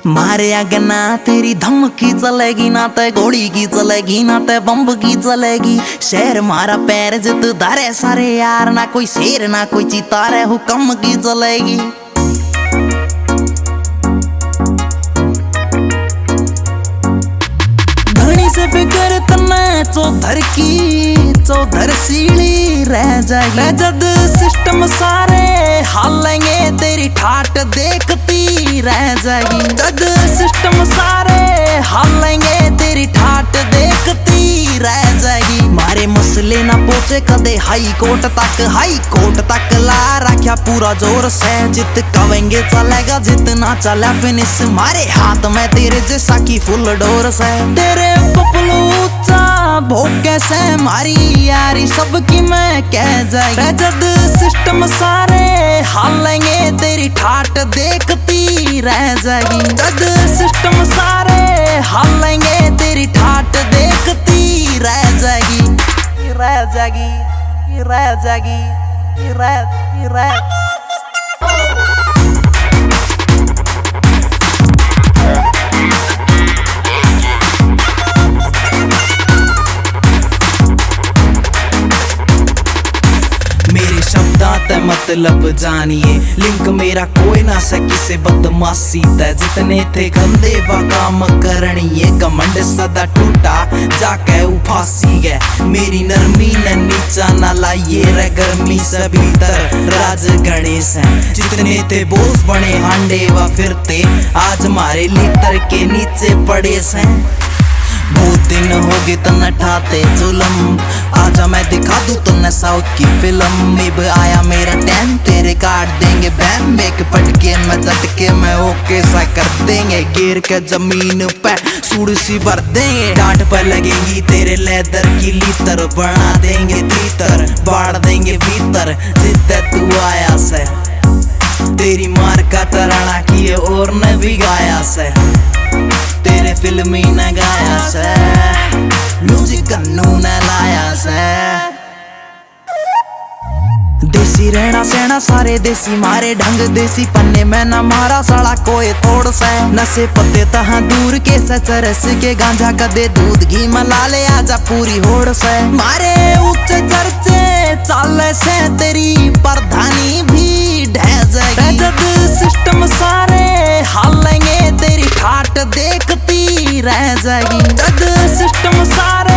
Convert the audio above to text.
मारे अगना तेरी धमकी चलेगी ना ते गोली की चलेगी ना ते बम्ब की चलेगी। शहर मारा पैर जित धारे सारे यार, ना कोई शेर ना कोई चीता रे हुक्म की चलेगी। धनी से फिकर तने चौधर सीढ़ी रह जाएगी। जद सिस्टम सारे हालेंगे तेरी ठाट देखती रह जाएगी। जद सिस्टम सारे हालेंगे तेरी ठाट देखती रह जाएगी। मारे मसले ना पहुंचे कदे हाई कोर्ट तक ला रखा पूरा जोर से। जित कवेंगे चलेगा जितना चला फिनिश, मारे हाथ में तेरे जैसा की फुल डोर से। तेरे पपलूचा भोगे से मारी यारी सबकी मैं कह जाएगी। जद सिस्टम सारे हालेंगे तेरी ठाट देखती रह जाएगी। जद सिस्टम सारे हालेंगे तेरी ठाट देखती रह जाएगी। रह जाएगी, रह जाएगी, रह मतलब जानिए लिंक मेरा कोई ना सकी से बदमाशी तय। जितने थे गंदे वा काम करनिए, घमंड सदा टूटा जाके उफासी गए। मेरी नरमी न नीचा न लाइए रे गर्मी से भीतर राज गणेश है। जितने थे बोस बने हांडे वा फिरते, आज मारे लीटर के नीचे पड़े से। बहुत दिन हो गए तन्ने ठाते जुलम, आजा मैं दिखा दूं तन्ने साउथ की फिल्म। अब आया मेरा टाइम तेरे काट देंगे बैम, एक पटके में झटके में ओके सा कर देंगे। गिर के जमीन पे सूड़ सी भर देंगे। डांट पर लगेगी तेरे लेदर की लीतर, बना देंगे तीतर बाढ़ देंगे भीतर। जितने तू आया से तेरी मार का तराना किए और न भी गाया से। तेरे फिल्मी न गाया से, म्यूजिक कन्नू न लाया से। देसी रहना सहना सारे देसी, मारे ढंग देसी पन्ने में न मारा साला कोई तोड़ से। नशे पत्ते तहां दूर के से, चरस के गांजा कदे दूध घी मला ले आजा पूरी होड़ से। मारे उच्च चर्चे चाले से तेरी प्रधानी भी ढह जाएगी। जब सिस्टम सारे हालेंगे तेरी ठाट देखती रह जाएगी। जब सिस्टम सारे